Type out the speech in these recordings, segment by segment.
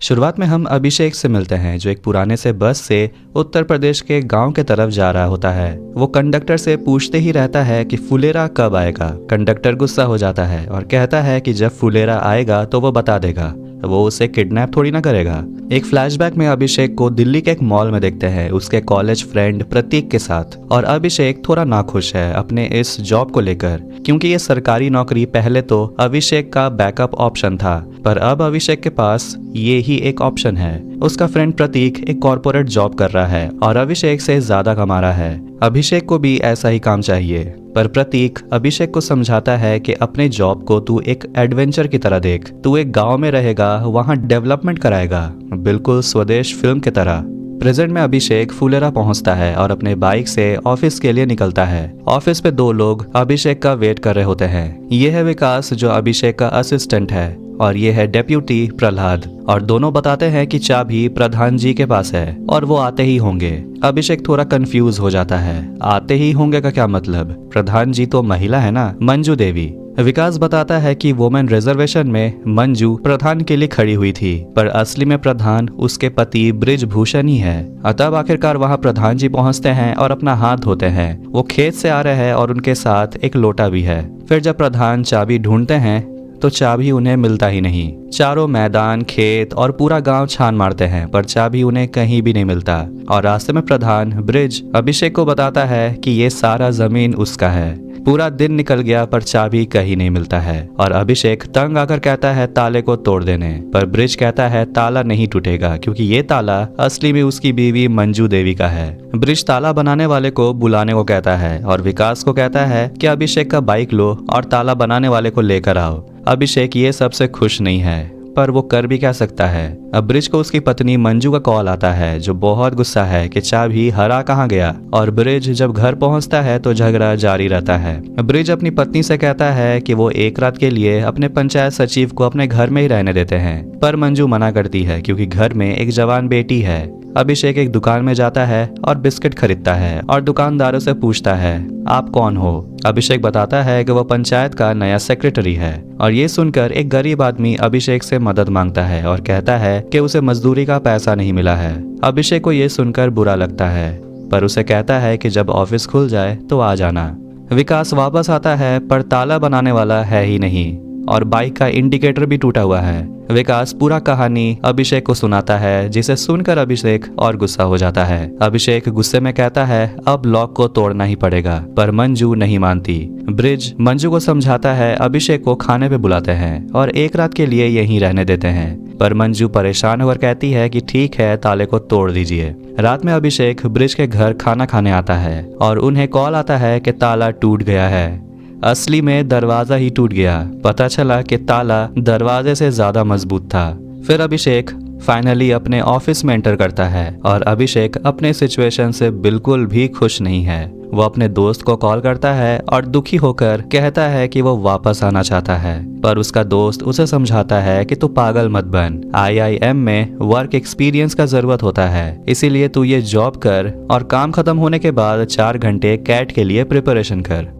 शुरुआत में हम अभिषेक से मिलते हैं जो एक पुराने से बस से उत्तर प्रदेश के गांव के तरफ जा रहा होता है। वो कंडक्टर से पूछते ही रहता है कि फुलेरा कब आएगा। कंडक्टर गुस्सा हो जाता है और कहता है कि जब फुलेरा आएगा तो वो बता देगा, वो उसे किडनैप थोड़ी ना करेगा। एक फ्लैशबैक में अभिषेक को दिल्ली के एक मॉल में देखते हैं उसके कॉलेज फ्रेंड प्रतीक के साथ। और अभिषेक थोड़ा नाखुश है अपने इस जॉब को लेकर, क्योंकि ये सरकारी नौकरी पहले तो अभिषेक का बैकअप ऑप्शन था, पर अब अभिषेक के पास ये ही एक ऑप्शन है। उसका फ्रेंड प्रतीक एक कॉर्पोरेट जॉब कर रहा है और अभिषेक से ज्यादा कमा रहा है। अभिषेक को भी ऐसा ही काम चाहिए, पर प्रतीक अभिषेक को समझाता है कि अपने जॉब को तू एक एडवेंचर की तरह देख। तू एक गांव में रहेगा, वहां डेवलपमेंट कराएगा, बिल्कुल स्वदेश फिल्म की तरह। प्रेजेंट में अभिषेक फुलेरा पहुंचता है और अपने बाइक से ऑफिस के लिए निकलता है। ऑफिस पे दो लोग अभिषेक का वेट कर रहे होते हैं। ये है विकास जो अभिषेक का असिस्टेंट है और ये है डेप्यूटी प्रहलाद। और दोनों बताते हैं कि चाबी प्रधान जी के पास है और वो आते ही होंगे। अभिषेक थोड़ा कंफ्यूज हो जाता है, आते ही होंगे का क्या मतलब? प्रधान जी तो महिला है ना, मंजू देवी। विकास बताता है कि वुमेन रिजर्वेशन में मंजू प्रधान के लिए खड़ी हुई थी, पर असली में प्रधान उसके पति ब्रिजभूषण ही है। तब आखिरकार वहां प्रधान जी पहुंचते हैं और अपना हाथ धोते हैं। वो खेत से आ रहे हैं और उनके साथ एक लोटा भी है। फिर जब प्रधान चाबी ढूंढते हैं तो चाबी उन्हें मिलता ही नहीं। चारों मैदान, खेत और पूरा गांव छान मारते हैं, पर चाबी उन्हें कहीं भी नहीं मिलता। और रास्ते में प्रधान ब्रिज अभिषेक को बताता है कि ये सारा जमीन उसका है। पूरा दिन निकल गया पर चाबी कहीं नहीं मिलता है और अभिषेक तंग आकर कहता है ताले को तोड़ देने, पर ब्रिज कहता है ताला नहीं टूटेगा क्योंकि ये ताला असली में उसकी बीवी मंजू देवी का है। ब्रिज ताला बनाने वाले को बुलाने को कहता है और विकास को कहता है कि अभिषेक का बाइक लो और ताला बनाने वाले को लेकर आओ। अभिषेक ये सबसे खुश नहीं है, पर वो कर भी क्या सकता है। अब ब्रिज को उसकी पत्नी मंजू का कॉल आता है जो बहुत गुस्सा है कि चाबी हरा कहाँ गया। और ब्रिज जब घर पहुंचता है तो झगड़ा जारी रहता है। ब्रिज अपनी पत्नी से कहता है कि वो एक रात के लिए अपने पंचायत सचिव को अपने घर में ही रहने देते हैं, पर मंजू मना करती है क्योंकि घर में एक जवान बेटी है। अभिषेक एक दुकान में जाता है और बिस्किट खरीदता है और दुकानदारों से पूछता है आप कौन हो। अभिषेक बताता है कि वो पंचायत का नया सेक्रेटरी है और ये सुनकर एक गरीब आदमी अभिषेक से मदद मांगता है और कहता है कि उसे मजदूरी का पैसा नहीं मिला है। अभिषेक को ये सुनकर बुरा लगता है, पर उसे कहता है कि जब ऑफिस खुल जाए तो आ जाना। विकास वापस आता है पर ताला बनाने वाला है ही नहीं और बाइक का इंडिकेटर भी टूटा हुआ है। विकास पूरा कहानी अभिषेक को सुनाता है, जिसे सुनकर अभिषेक और गुस्सा हो जाता है। अभिषेक गुस्से में कहता है अब लॉक को तोड़ना ही पड़ेगा, पर मंजू नहीं मानती। ब्रिज मंजू को समझाता है, अभिषेक को खाने पे बुलाते हैं और एक रात के लिए यहीं रहने देते हैं, पर मंजू परेशान होकर कहती है कि ठीक है ताले को तोड़ दीजिए। रात में अभिषेक ब्रिज के घर खाना खाने आता है और उन्हें कॉल आता है कि ताला टूट गया है। असली में दरवाजा ही टूट गया। पता चला कि ताला दरवाजे से ज्यादा मजबूत था। फिर अभिषेक फाइनली अपने ऑफिस में एंटर करता है और अभिषेक अपने सिचुएशन से बिल्कुल भी खुश नहीं है। वो अपने दोस्त को कॉल करता है और दुखी होकर कहता है कि वो वापस आना चाहता है, पर उसका दोस्त उसे समझाता है कि तू पागल मत बन, IIM में वर्क एक्सपीरियंस का जरूरत होता है, इसीलिए तू ये जॉब कर और काम खत्म होने के बाद 4 घंटे कैट के लिए प्रिपरेशन कर।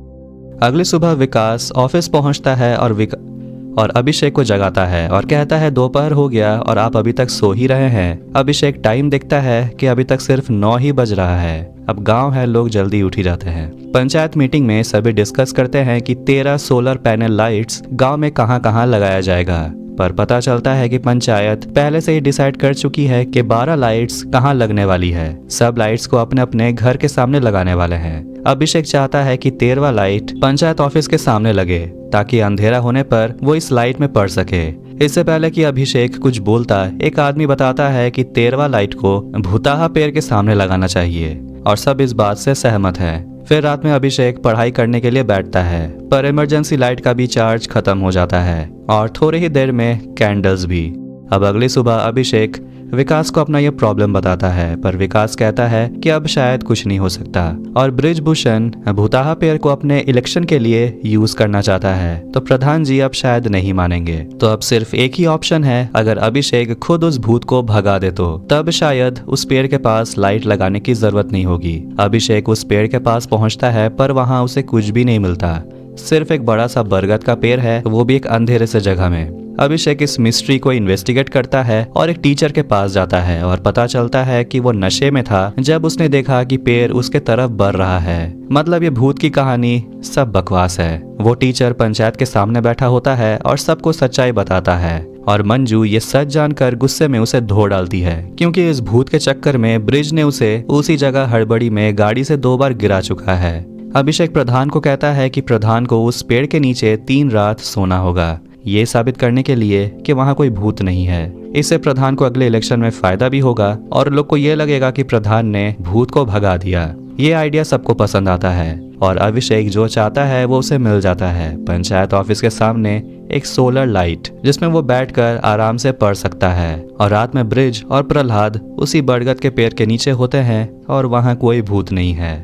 अगली सुबह विकास ऑफिस पहुंचता है और अभिषेक को जगाता है और कहता है दोपहर हो गया और आप अभी तक सो ही रहे हैं। अभिषेक टाइम देखता है कि अभी तक सिर्फ 9 ही बज रहा है। अब गांव है, लोग जल्दी उठ ही जाते हैं। पंचायत मीटिंग में सभी डिस्कस करते हैं कि 13 सोलर पैनल लाइट्स गांव में कहां लगाया जाएगा, पर पता चलता है कि पंचायत पहले से ही डिसाइड कर चुकी है कि 12 लाइट्स कहां लगने वाली है। सब लाइट्स को अपने अपने घर के सामने लगाने वाले हैं। अभिषेक चाहता है कि 13वां लाइट पंचायत ऑफिस के सामने लगे ताकि अंधेरा होने पर वो इस लाइट में पड़ सके। इससे पहले कि अभिषेक कुछ बोलता, एक आदमी बताता है कि 13वां लाइट को भूताहा पेड़ के सामने लगाना चाहिए और सब इस बात से सहमत है। फिर रात में अभिषेक पढ़ाई करने के लिए बैठता है, पर इमरजेंसी लाइट का भी चार्ज खत्म हो जाता है और थोड़ी ही देर में कैंडल्स भी। अब अगली सुबह अभिषेक विकास को अपना यह प्रॉब्लम बताता है, पर विकास कहता है कि अब शायद कुछ नहीं हो सकता और ब्रिजभूषण भूताहा पेड़ को अपने इलेक्शन के लिए यूज करना चाहता है, तो प्रधान जी अब शायद नहीं मानेंगे। तो अब सिर्फ एक ही ऑप्शन है, अगर अभिषेक खुद उस भूत को भगा दे तो तब शायद उस पेड़ के पास लाइट लगाने की जरूरत नहीं होगी। अभिषेक उस पेड़ के पास पहुंचता है, पर वहां उसे कुछ भी नहीं मिलता। सिर्फ एक बड़ा सा बरगद का पेड़ है, वो भी एक अंधेरे से जगह में। अभिषेक इस मिस्ट्री को इन्वेस्टिगेट करता है और एक टीचर के पास जाता है और पता चलता है कि वो नशे में था जब उसने देखा कि पेड़ उसके तरफ बढ़ रहा है। मतलब ये भूत की कहानी सब बकवास है। वो टीचर पंचायत के सामने बैठा होता है और सबको सच्चाई बताता है और मंजू ये सच जानकर गुस्से में उसे धो डालती है, क्योंकि इस भूत के चक्कर में ब्रिज ने उसे उसी जगह हड़बड़ी में गाड़ी से 2 बार गिरा चुका है। अभिषेक प्रधान को कहता है कि प्रधान को उस पेड़ के नीचे 3 रात सोना होगा, ये साबित करने के लिए कि वहाँ कोई भूत नहीं है। इससे प्रधान को अगले इलेक्शन में फायदा भी होगा और लोग को ये लगेगा कि प्रधान ने भूत को भगा दिया। ये आइडिया सबको पसंद आता है और अभिषेक जो चाहता है वो उसे मिल जाता है। पंचायत ऑफिस के सामने एक सोलर लाइट जिसमें वो बैठकर आराम से पढ़ सकता है और रात में ब्रिज और प्रहलाद उसी बरगद के पेड़ के नीचे होते हैं और वहाँ कोई भूत नहीं है।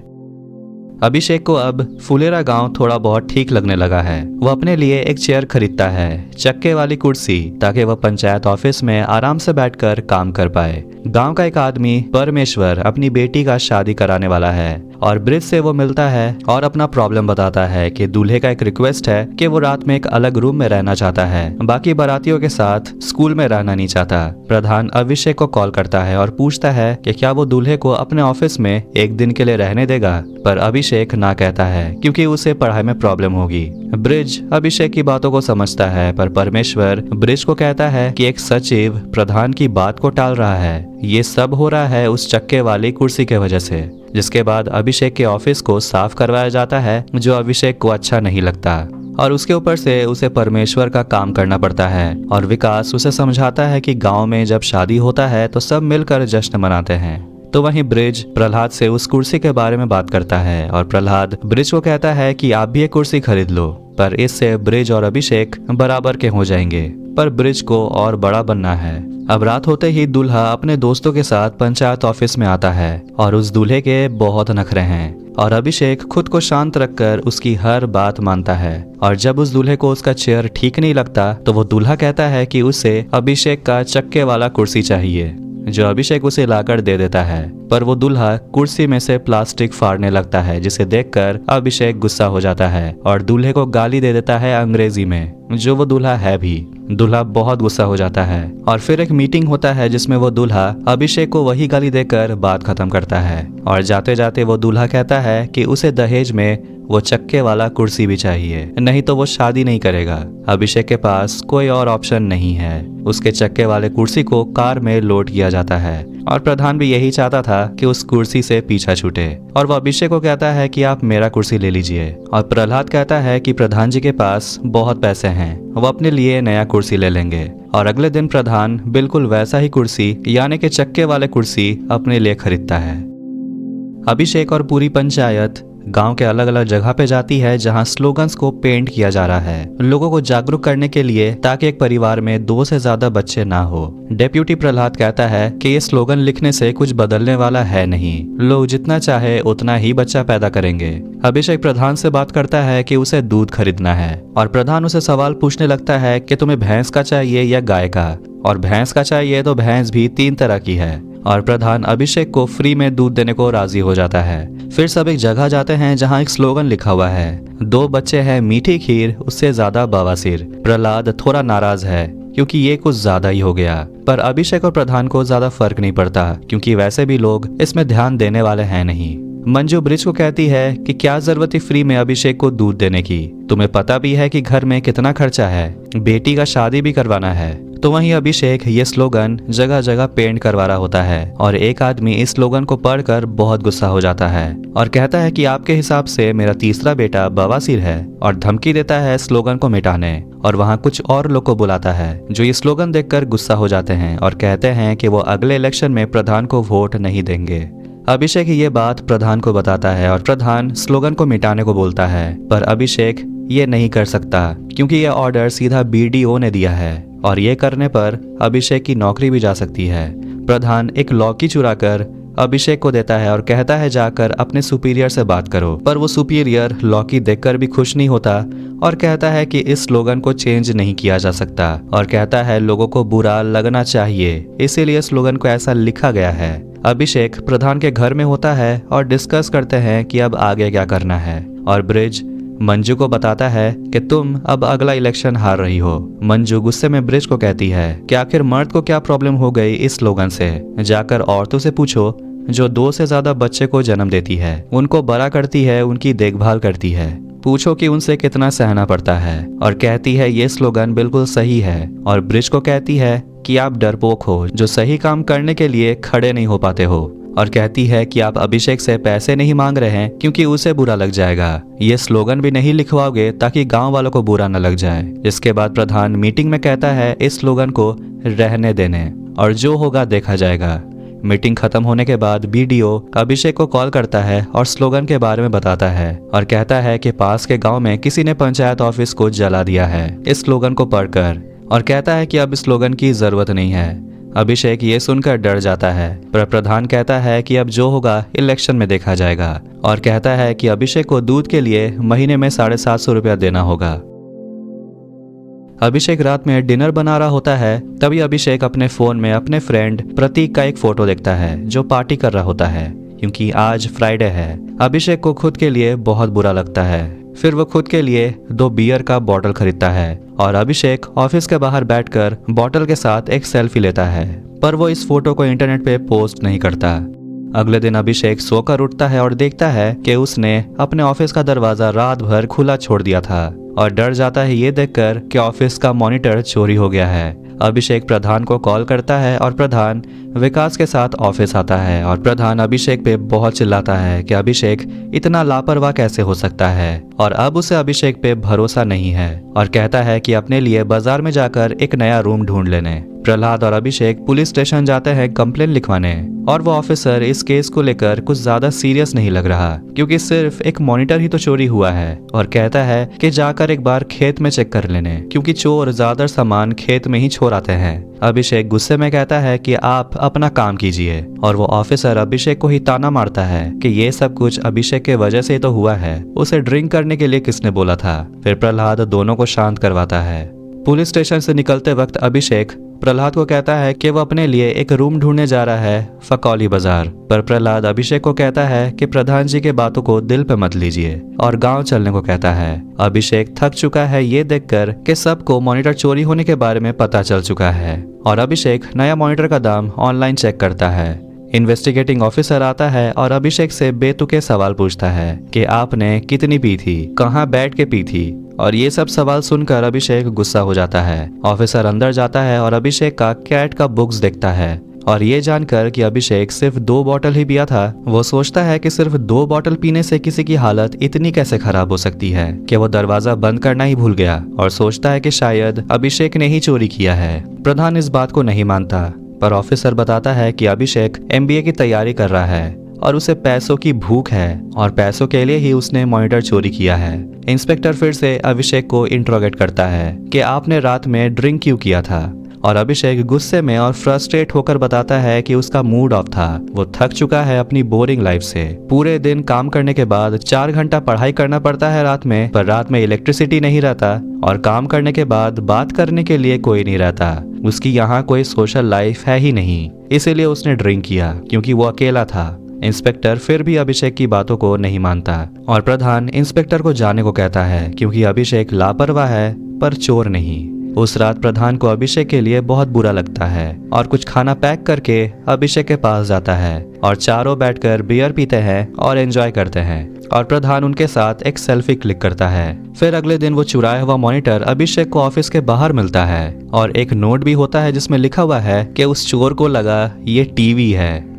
अभिषेक को अब फुलेरा गांव थोड़ा बहुत ठीक लगने लगा है। वो अपने लिए एक चेयर खरीदता है, चक्के वाली कुर्सी, ताकि वह पंचायत ऑफिस में आराम से बैठकर काम कर पाए। गांव का एक आदमी परमेश्वर अपनी बेटी का शादी कराने वाला है और ब्रिज से वो मिलता है और अपना प्रॉब्लम बताता है कि दूल्हे का एक रिक्वेस्ट है कि वो रात में एक अलग रूम में रहना चाहता है, बाकी बारातियों के साथ स्कूल में रहना नहीं चाहता। प्रधान अभिषेक को कॉल करता है और पूछता है कि क्या वो दूल्हे को अपने ऑफिस में एक दिन के लिए रहने देगा, पर अभिषेक ना कहता है क्योंकि उसे पढ़ाई में प्रॉब्लम होगी। ब्रिज अभिषेक की बातों को समझता है, पर परमेश्वर ब्रिज को कहता है कि एक सचिव प्रधान की बात को टाल रहा है। ये सब हो रहा है उस चक्के वाली कुर्सी के वजह से। जिसके बाद अभिषेक के ऑफिस को साफ करवाया जाता है, जो अभिषेक को अच्छा नहीं लगता और उसके ऊपर से उसे परमेश्वर का काम करना पड़ता है। और विकास उसे समझाता है कि गांव में जब शादी होता है तो सब मिलकर जश्न मनाते हैं। तो वहीं ब्रिज प्रहलाद से उस कुर्सी के बारे में बात करता है और प्रहलाद ब्रिज को कहता है कि आप भी एक कुर्सी खरीद लो, पर इससे ब्रिज और अभिषेक बराबर के हो जाएंगे। पर ब्रिज को और बड़ा बनना है। अब रात होते ही दूल्हा अपने दोस्तों के साथ पंचायत ऑफिस में आता है और उस दूल्हे के बहुत नखरे हैं और अभिषेक खुद को शांत रखकर उसकी हर बात मानता है। और जब उस दूल्हे को उसका चेयर ठीक नहीं लगता तो वो दूल्हा कहता है कि उसे अभिषेक का चक्के वाला कुर्सी चाहिए, जो अभिषेक उसे लाकर दे देता है। पर वो दूल्हा कुर्सी में से प्लास्टिक फाड़ने लगता है, जिसे देखकर अभिषेक गुस्सा हो जाता है और दूल्हे को गाली दे देता है अंग्रेजी में, जो वो दूल्हा है भी। दूल्हा बहुत गुस्सा हो जाता है और फिर एक मीटिंग होता है जिसमें वो दूल्हा अभिषेक को वही गाली देकर बात खत्म करता है। और जाते जाते वो दूल्हा कहता है कि उसे दहेज में वो चक्के वाला कुर्सी भी चाहिए, नहीं तो वो शादी नहीं करेगा। अभिषेक के पास कोई और ऑप्शन नहीं है। उसके चक्के वाले कुर्सी को कार में लोड किया जाता है और प्रधान भी यही चाहता था कि उस कुर्सी से पीछा छूटे। और वो अभिषेक को कहता है कि आप मेरा कुर्सी ले लीजिए। और प्रहलाद कहता है कि प्रधान जी के पास बहुत पैसे हैं, वो अपने लिए नया कुर्सी ले लेंगे। और अगले दिन प्रधान बिल्कुल वैसा ही कुर्सी यानी कि चक्के वाले कुर्सी अपने लिए खरीदता है। अभिषेक और पूरी पंचायत गांव के अलग अलग जगह पे जाती है जहां स्लोगन्स को पेंट किया जा रहा है, लोगों को जागरूक करने के लिए, ताकि एक परिवार में 2 से ज्यादा बच्चे ना हो। डेप्यूटी प्रहलाद कहता है कि ये स्लोगन लिखने से कुछ बदलने वाला है नहीं, लोग जितना चाहे उतना ही बच्चा पैदा करेंगे। अभिषेक प्रधान से बात करता है कि उसे दूध खरीदना है और प्रधान उसे सवाल पूछने लगता है कि तुम्हें भैंस का चाहिए या गाय का, और भैंस का चाहिए तो भैंस भी 3 तरह की है। और प्रधान अभिषेक को फ्री में दूध देने को राजी हो जाता है। फिर सब एक जगह जाते हैं जहां एक स्लोगन लिखा हुआ है, 2 बच्चे हैं मीठी खीर, उससे ज्यादा बवासीर। प्रहलाद थोड़ा नाराज है क्योंकि ये कुछ ज्यादा ही हो गया, पर अभिषेक और प्रधान को ज्यादा फर्क नहीं पड़ता क्योंकि वैसे भी लोग इसमें ध्यान देने वाले हैं नहीं। मंजू ब्रिज को कहती है कि क्या जरूरत थी फ्री में अभिषेक को दूध देने की, तुम्हें पता भी है कि घर में कितना खर्चा है, बेटी का शादी भी करवाना है। तो वहीं अभिषेक ये स्लोगन जगह जगह पेंट करवा रहा होता है और एक आदमी इस स्लोगन को पढ़कर बहुत गुस्सा हो जाता है और कहता है कि आपके हिसाब से मेरा तीसरा बेटा बवासीर है, और धमकी देता है स्लोगन को मिटाने। और वहाँ कुछ और लोग को बुलाता है जो ये स्लोगन देखकर गुस्सा हो जाते हैं और कहते हैं कि वो अगले इलेक्शन में प्रधान को वोट नहीं देंगे। अभिषेक ये बात प्रधान को बताता है और प्रधान स्लोगन को मिटाने को बोलता है, पर अभिषेक ये नहीं कर सकता क्योंकि ये ऑर्डर सीधा BDO ने दिया है और ये करने पर अभिषेक की नौकरी भी जा सकती है। प्रधान एक लौकी चुराकर अभिषेक को देता है और कहता है जाकर अपने सुपीरियर से बात करो, पर वो सुपीरियर लौकी देखकर भी खुश नहीं होता और कहता है कि इस स्लोगन को चेंज नहीं किया जा सकता और कहता है लोगों को बुरा लगना चाहिए, इसीलिए स्लोगन को ऐसा लिखा गया है। अभिषेक प्रधान के घर में होता है और डिस्कस करते हैं कि अब आगे क्या करना है और ब्रिज मंजू को बताता है कि तुम अब अगला इलेक्शन हार रही हो। मंजू गुस्से में ब्रिज को कहती है कि आखिर मर्द को क्या प्रॉब्लम हो गई इस स्लोगन से, जाकर औरतों से पूछो जो 2 से ज्यादा बच्चे को जन्म देती है, उनको बड़ा करती है, उनकी देखभाल करती है। पूछो कि उनसे कितना सहना पड़ता है। और कहती है ये स्लोगन बिल्कुल सही है। और ब्रिज को कहती है कि आप डरपोक हो जो सही काम करने के लिए खड़े नहीं हो पाते हो। और कहती है कि आप अभिषेक से पैसे नहीं मांग रहे हैं क्योंकि उसे बुरा लग जाएगा। ये स्लोगन भी नहीं लिखवाओगे ताकि गांव वालों को बुरा न लग जाए। इसके बाद प्रधान मीटिंग में कहता है इस स्लोगन को रहने देने और जो होगा देखा जाएगा। मीटिंग खत्म होने के बाद बीडीओ अभिषेक को कॉल करता है और स्लोगन के बारे में बताता है और कहता है कि पास के गांव में किसी ने पंचायत ऑफिस को जला दिया है इस स्लोगन को पढ़कर, और कहता है कि अब इस स्लोगन की जरूरत नहीं है। अभिषेक ये सुनकर डर जाता है, पर प्रधान कहता है कि अब जो होगा इलेक्शन में देखा जाएगा। और कहता है कि अभिषेक को दूध के लिए महीने में 750 रुपया देना होगा। अभिषेक रात में डिनर बना रहा होता है, तभी अभिषेक अपने फोन में अपने फ्रेंड प्रतीक का एक फोटो देखता है जो पार्टी कर रहा होता है क्योंकि आज फ्राइडे है। अभिषेक को खुद के लिए बहुत बुरा लगता है। फिर वो खुद के लिए 2 बियर का बॉटल खरीदता है और अभिषेक ऑफिस के बाहर बैठकर बॉटल के साथ एक सेल्फी लेता है, पर वो इस फोटो को इंटरनेट पे पोस्ट नहीं करता। अगले दिन अभिषेक सोकर उठता है और देखता है कि उसने अपने ऑफिस का दरवाजा रात भर खुला छोड़ दिया था और डर जाता है ये देखकर कि ऑफिस का मॉनिटर चोरी हो गया है। अभिषेक प्रधान को कॉल करता है और प्रधान विकास के साथ ऑफिस आता है और प्रधान अभिषेक पे बहुत चिल्लाता है कि अभिषेक इतना लापरवाह कैसे हो सकता है और अब उसे अभिषेक पे भरोसा नहीं है और कहता है कि अपने लिए बाजार में जाकर एक नया रूम ढूंढ लेने। प्रहलाद और अभिषेक पुलिस स्टेशन जाते हैं कंप्लेन लिखवाने और वो ऑफिसर इस केस को लेकर कुछ ज्यादा सीरियस नहीं लग रहा क्योंकि सिर्फ एक मॉनिटर ही तो चोरी हुआ है और कहता है कि जाकर एक बार खेत में चेक कर लेने क्योंकि चोर ज्यादा सामान खेत में ही छोड़ आते हैं। अभिषेक गुस्से में कहता है कि आप अपना काम कीजिए और वो ऑफिसर अभिषेक को ही ताना मारता है कि ये सब कुछ अभिषेक के वजह से तो हुआ है, उसे ड्रिंक करने के लिए किसने बोला था। फिर प्रहलाद दोनों को शांत करवाता है। पुलिस स्टेशन से निकलते वक्त अभिषेक प्रहलाद को कहता है कि वो अपने लिए एक रूम ढूंढने जा रहा है फकौली बाजार, पर प्रहलाद अभिषेक को कहता है कि प्रधान जी के बातों को दिल पे मत लीजिए और गांव चलने को कहता है। अभिषेक थक चुका है ये देखकर कि सबको मॉनिटर चोरी होने के बारे में पता चल चुका है और अभिषेक नया मॉनिटर का दाम ऑनलाइन चेक करता है। इन्वेस्टिगेटिंग ऑफिसर आता है और अभिषेक से बेतुके सवाल पूछता है कि आपने कितनी पी थी, कहाँ बैठ के पी थी, और ये सब सवाल सुनकर अभिषेक गुस्सा हो जाता है। ऑफिसर अंदर जाता है और अभिषेक का कैट का बुक्स देखता है और ये जानकर कि अभिषेक सिर्फ 2 बॉटल ही पिया था, वो सोचता है कि सिर्फ 2 बॉटल पीने से किसी की हालत इतनी कैसे खराब हो सकती है कि वो दरवाजा बंद करना ही भूल गया और सोचता है कि शायद अभिषेक ने ही चोरी किया है। प्रधान इस बात को नहीं मानता, पर ऑफिसर बताता है कि अभिषेक MBA की तैयारी कर रहा है और उसे पैसों की भूख है और पैसों के लिए ही उसने मॉनिटर चोरी किया है। इंस्पेक्टर फिर से अभिषेक को इंट्रोगेट करता है कि आपने रात में ड्रिंक क्यों किया था, और अभिषेक गुस्से में और फ्रस्ट्रेट होकर बताता है कि उसका मूड ऑफ था। वो थक चुका है अपनी बोरिंग लाइफ से। पूरे दिन काम करने के बाद 4 घंटा पढ़ाई करना पड़ता है रात में, पर रात में इलेक्ट्रिसिटी नहीं रहता और काम करने के बाद बात करने के लिए कोई नहीं रहता। उसकी यहाँ कोई सोशल लाइफ है ही नहीं, इसीलिए उसने ड्रिंक किया क्योंकि वो अकेला था। इंस्पेक्टर फिर भी अभिषेक की बातों को नहीं मानता और प्रधान इंस्पेक्टर को जाने को कहता है क्योंकि अभिषेक लापरवाह है पर चोर नहीं। उस रात प्रधान को अभिषेक के लिए बहुत बुरा लगता है और कुछ खाना पैक करके अभिषेक के पास जाता है और चारों बैठकर बियर पीते हैं और एंजॉय करते हैं और प्रधान उनके साथ एक सेल्फी क्लिक करता है। फिर अगले दिन वो चुराया हुआ मॉनिटर अभिषेक को ऑफिस के बाहर मिलता है और एक नोट भी होता है जिसमें लिखा हुआ है कि उस चोर को लगा ये टीवी है।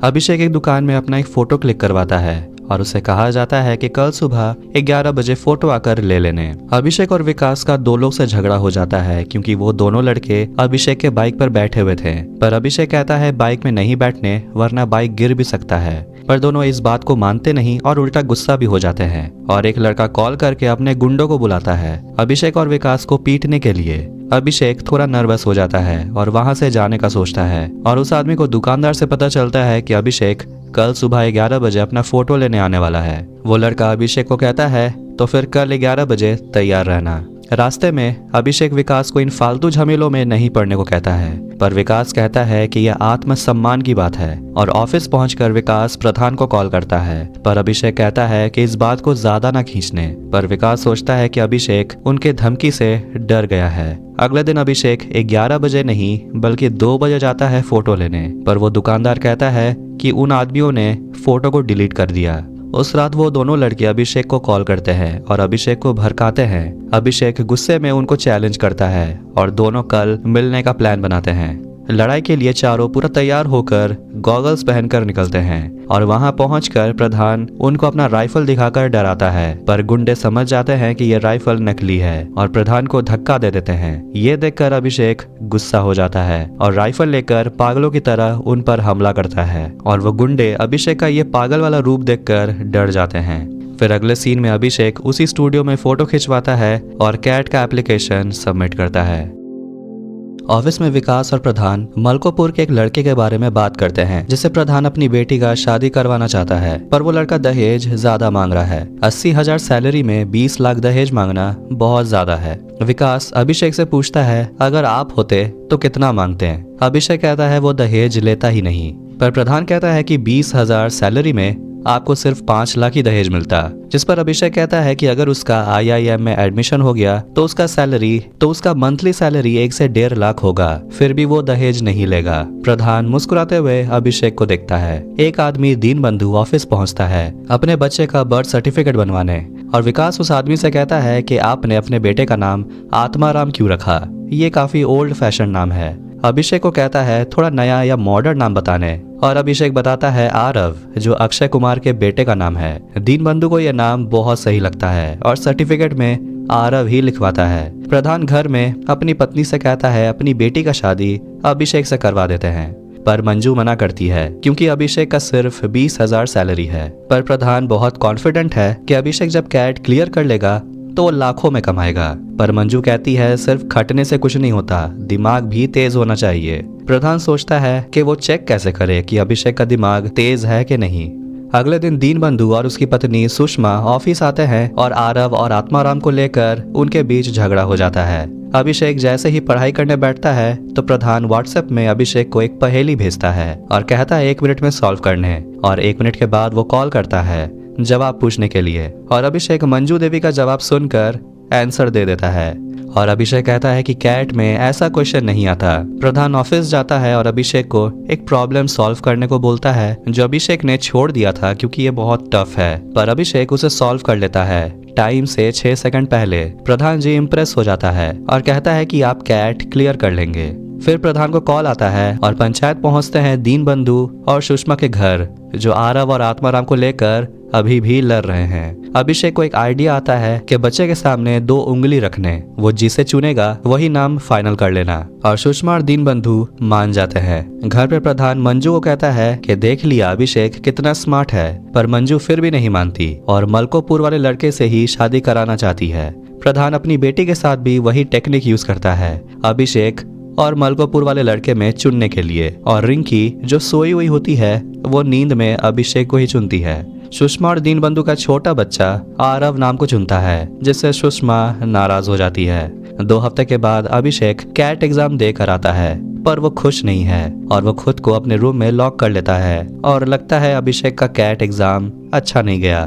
अभिषेक एक दुकान में अपना एक फोटो क्लिक करवाता है और उसे कहा जाता है कि कल सुबह 11 बजे फोटो आकर ले लेने। अभिषेक और विकास का 2 लोग से झगड़ा हो जाता है क्योंकि वो दोनों लड़के अभिषेक के बाइक पर बैठे हुए थे, पर अभिषेक कहता है बाइक में नहीं बैठने वरना बाइक गिर भी सकता है, पर दोनों इस बात को मानते नहीं और उल्टा गुस्सा भी हो जाते हैं और एक लड़का कॉल करके अपने गुंडों को बुलाता है अभिषेक और विकास को पीटने के लिए। अभिषेक थोड़ा नर्वस हो जाता है और वहां से जाने का सोचता है और उस आदमी को दुकानदार से पता चलता है कि अभिषेक कल सुबह 11 बजे अपना फोटो लेने आने वाला है। वो लड़का अभिषेक को कहता है तो फिर कल 11 बजे तैयार रहना। रास्ते में अभिषेक विकास को इन फालतू झमेलों में नहीं पड़ने को कहता है, पर विकास कहता है कि यह आत्मसम्मान की बात है और ऑफिस पहुंचकर विकास प्रधान को कॉल करता है, पर अभिषेक कहता है कि इस बात को ज्यादा ना खींचने। पर विकास सोचता है कि अभिषेक उनके धमकी से डर गया है। अगले दिन अभिषेक 11 बजे नहीं बल्कि 2 बजे जाता है फोटो लेने, पर वो दुकानदार कहता है कि उन आदमियों ने फोटो को डिलीट कर दिया। उस रात वो दोनों लड़के अभिषेक को कॉल करते हैं और अभिषेक को भड़काते हैं। अभिषेक गुस्से में उनको चैलेंज करता है और दोनों कल मिलने का प्लान बनाते हैं। लड़ाई के लिए चारों पूरा तैयार होकर गॉगल्स पहनकर निकलते हैं और वहां पहुंचकर प्रधान उनको अपना राइफल दिखाकर डराता है, पर गुंडे समझ जाते हैं कि यह राइफल नकली है और प्रधान को धक्का दे देते हैं। ये देखकर अभिषेक गुस्सा हो जाता है और राइफल लेकर पागलों की तरह उन पर हमला करता है और वो गुंडे अभिषेक का ये पागल वाला रूप देखकर डर जाते हैं। फिर अगले सीन में अभिषेक उसी स्टूडियो में फोटो खिंचवाता है और कैट का एप्लीकेशन सबमिट करता है। ऑफिस में विकास और प्रधान मलकोपुर के एक लड़के के बारे में बात करते हैं जिसे प्रधान अपनी बेटी का शादी करवाना चाहता है, पर वो लड़का दहेज ज्यादा मांग रहा है। 80,000 सैलरी में 20 लाख दहेज मांगना बहुत ज्यादा है। विकास अभिषेक से पूछता है अगर आप होते तो कितना मांगते हैं। अभिषेक कहता है वो दहेज लेता ही नहीं, पर प्रधान कहता है कि 20,000 सैलरी में आपको सिर्फ 5 लाख ही दहेज मिलता, जिस पर अभिषेक कहता है कि अगर उसका IIM में एडमिशन हो गया तो उसका मंथली सैलरी 1 से 1.5 लाख होगा, फिर भी वो दहेज नहीं लेगा। प्रधान मुस्कुराते हुए अभिषेक को देखता है। एक आदमी दीनबंधु ऑफिस पहुंचता है अपने बच्चे का बर्थ सर्टिफिकेट बनवाने, और विकास उस आदमी से कहता है कि आपने अपने बेटे का नाम आत्माराम क्यों रखा, ये काफी ओल्ड फैशन नाम है। अभिषेक को कहता है थोड़ा नया या मॉडर्न नाम बताने, और अभिषेक बताता है आरव, जो अक्षय कुमार के बेटे का नाम है। दीनबंधु को यह नाम बहुत सही लगता है और सर्टिफिकेट में आरव ही लिखवाता है। प्रधान घर में अपनी पत्नी से कहता है अपनी बेटी का शादी अभिषेक से करवा देते हैं, पर मंजू मना करती है क्योंकि अभिषेक का सिर्फ 20,000 सैलरी है। पर प्रधान बहुत कॉन्फिडेंट है कि अभिषेक जब कैट क्लियर कर लेगा तो वो लाखों में कमाएगा, पर मंजू कहती है सिर्फ खटने से कुछ नहीं होता, दिमाग भी तेज होना चाहिए। प्रधान सोचता है कि वो चेक कैसे करे कि अभिषेक का दिमाग तेज है कि नहीं। अगले दिन दीनबंधु और उसकी पत्नी सुषमा ऑफिस आते हैं और आरव और आत्माराम को लेकर उनके बीच झगड़ा हो जाता है। अभिषेक जैसे ही पढ़ाई करने बैठता है तो प्रधान व्हाट्सएप में अभिषेक को एक पहेली भेजता है और कहता है 1 मिनट में सॉल्व करने, और 1 मिनट के बाद वो कॉल करता है जवाब पूछने के लिए, और अभिषेक मंजू देवी का जवाब सुनकर आंसर दे देता है। और अभिषेक कहता है कि कैट में ऐसा क्वेश्चन नहीं आता। प्रधान ऑफिस जाता है और अभिषेक को एक प्रॉब्लम सॉल्व करने को बोलता है जो अभिषेक ने छोड़ दिया था क्योंकि ये बहुत टफ है, पर अभिषेक उसे सॉल्व कर लेता है टाइम से 6 सेकंड पहले। प्रधान जी इम्प्रेस हो जाता है और कहता है कि आप कैट क्लियर कर लेंगे। फिर प्रधान को कॉल आता है और पंचायत पहुंचते हैं दीनबंधु और सुषमा के घर, जो आरव और आत्माराम को लेकर अभी भी लड़ रहे हैं। अभिषेक को एक आइडिया आता है कि बच्चे के सामने 2 उंगली रखने, वो जिसे चुनेगा वही नाम फाइनल कर लेना, और सुषमा और दीनबंधु मान जाते हैं। घर पे प्रधान मंजू को कहता है कि देख लिया अभिषेक कितना स्मार्ट है, पर मंजू फिर भी नहीं मानती और मलकोपुर वाले लड़के से ही शादी कराना चाहती है। प्रधान अपनी बेटी के साथ भी वही टेक्निक यूज करता है अभिषेक और मलकोपुर वाले लड़के में चुनने के लिए, और रिंकी जो सोई हुई होती है वो नींद में अभिषेक को ही चुनती है। सुषमा और दीनबंधु का छोटा बच्चा आरव नाम को चुनता है, जिससे सुषमा नाराज हो जाती है। 2 हफ्ते के बाद अभिषेक कैट एग्जाम देकर आता है, पर वो खुश नहीं है और वो खुद को अपने रूम में लॉक कर लेता है, और लगता है अभिषेक का कैट एग्जाम अच्छा नहीं गया।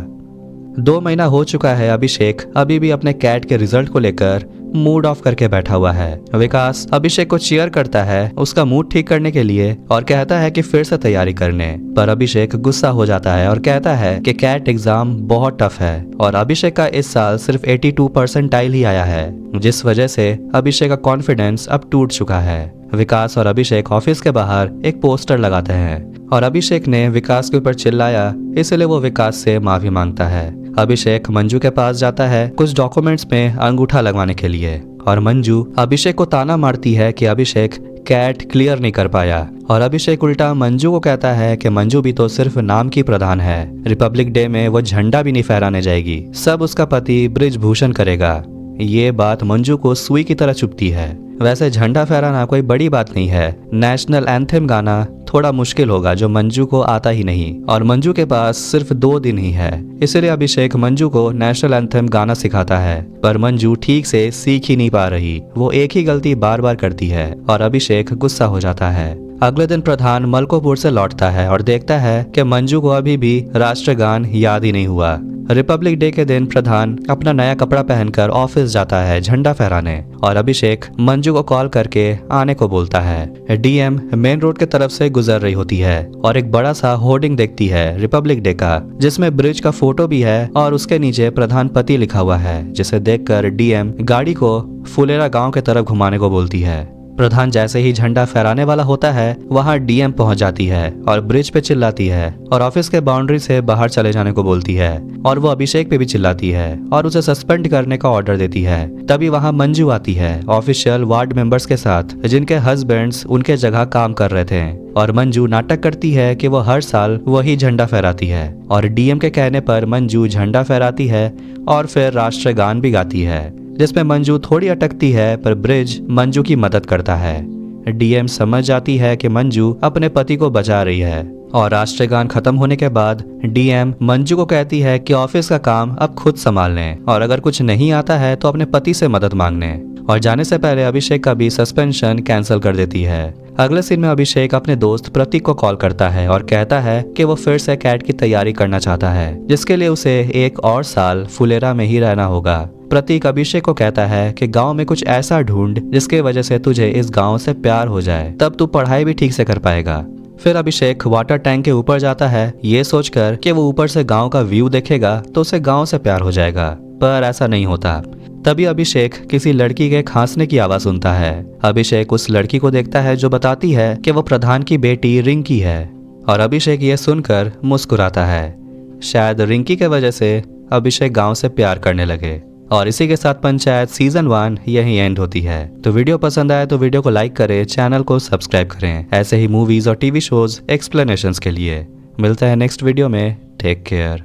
2 महीना हो चुका है, अभिषेक अभी भी अपने कैट के रिजल्ट को लेकर मूड ऑफ करके बैठा हुआ है। विकास अभिषेक को चीयर करता है उसका मूड ठीक करने के लिए और कहता है कि फिर से तैयारी करने, पर अभिषेक गुस्सा हो जाता है और कहता है कि कैट एग्जाम बहुत टफ है और अभिषेक का इस साल सिर्फ 82 परसेंटाइल ही आया है, जिस वजह से अभिषेक का कॉन्फिडेंस अब टूट चुका है। विकास और अभिषेक ऑफिस के बाहर एक पोस्टर लगाते हैं और अभिषेक ने विकास के ऊपर चिल्लाया, इसलिए वो विकास से माफी मांगता है। अभिषेक मंजू के पास जाता है कुछ डॉक्यूमेंट्स में अंगूठा लगवाने के लिए, और मंजू अभिषेक को ताना मारती है कि अभिषेक कैट क्लियर नहीं कर पाया, और अभिषेक उल्टा मंजू को कहता है कि मंजू भी तो सिर्फ नाम की प्रधान है, रिपब्लिक डे में वो झंडा भी नहीं फहराने जाएगी, सब उसका पति ब्रिजभूषण करेगा। ये बात मंजू को सुई की तरह चुभती है। वैसे झंडा फहराना कोई बड़ी बात नहीं है, नेशनल एंथम गाना थोड़ा मुश्किल होगा जो मंजू को आता ही नहीं, और मंजू के पास सिर्फ 2 दिन ही है। इसलिए अभिषेक मंजू को नेशनल एंथम गाना सिखाता है, पर मंजू ठीक से सीख ही नहीं पा रही। वो एक ही गलती बार बार करती है और अभिषेक गुस्सा हो जाता है। अगले दिन प्रधान मलकोपुर से लौटता है और देखता है कि मंजू को अभी भी राष्ट्रगान याद ही नहीं हुआ। रिपब्लिक डे के दिन प्रधान अपना नया कपड़ा पहनकर ऑफिस जाता है झंडा फहराने, और अभिषेक मंजू को कॉल करके आने को बोलता है। डीएम मेन रोड की तरफ से गुजर रही होती है और एक बड़ा सा होर्डिंग देखती है रिपब्लिक डे का, जिसमें ब्रिज का फोटो भी है और उसके नीचे प्रधान पति लिखा हुआ है, जिसे देखकर डीएम गाड़ी को फुलेरा गांव की तरफ घुमाने को बोलती है। प्रधान जैसे ही झंडा फहराने वाला होता है वहां डीएम पहुंच जाती है और ब्रिज पे चिल्लाती है और ऑफिस के बाउंड्री से बाहर चले जाने को बोलती है, और वो अभिषेक पे भी चिल्लाती है और उसे सस्पेंड करने का ऑर्डर देती है। तभी वहां मंजू आती है ऑफिशियल वार्ड मेंबर्स के साथ, जिनके हस्बैंड्स उनके जगह काम कर रहे थे, और मंजू नाटक करती है कि वो हर साल वही झंडा फहराती है, और डीएम के कहने पर मंजू झंडा फहराती है और फिर राष्ट्रगान भी गाती है, जिसमें मंजू थोड़ी अटकती है पर ब्रिज मंजू की मदद करता है। डीएम समझ जाती है कि मंजू अपने पति को बचा रही है, और राष्ट्रगान खत्म होने के बाद डीएम मंजू को कहती है कि ऑफिस का काम अब खुद संभाल लें, और अगर कुछ नहीं आता है तो अपने पति से मदद मांगने, और जाने से पहले अभिषेक का भी सस्पेंशन कैंसिल कर देती है। अगले सीन में अभिषेक अपने दोस्त प्रतीक को कॉल करता है और कहता है कि वो फिर से कैट की तैयारी करना चाहता है, जिसके लिए उसे 1 और साल फुलेरा में ही रहना होगा। प्रतीक अभिषेक को कहता है कि गांव में कुछ ऐसा ढूंढ जिसके वजह से तुझे इस गांव से प्यार हो जाए, तब तू पढ़ाई भी ठीक से कर पाएगा। फिर अभिषेक वाटर टैंक के ऊपर जाता है ये सोचकर कि वो ऊपर से गांव का व्यू देखेगा तो उसे गांव से प्यार हो जाएगा, पर ऐसा नहीं होता। तभी अभिषेक किसी लड़की के खांसने की आवाज सुनता है। अभिषेक उस लड़की को देखता है जो बताती है कि वो प्रधान की बेटी रिंकी है, और अभिषेक ये सुनकर मुस्कुराता है। शायद रिंकी के वजह से अभिषेक गांव से प्यार करने लगे। और इसी के साथ पंचायत सीजन 1 यही एंड होती है। तो वीडियो पसंद आए तो वीडियो को लाइक करें, चैनल को सब्सक्राइब करें ऐसे ही मूवीज और टीवी शोज एक्सप्लेनेशंस के लिए। मिलते हैं नेक्स्ट वीडियो में। Take care.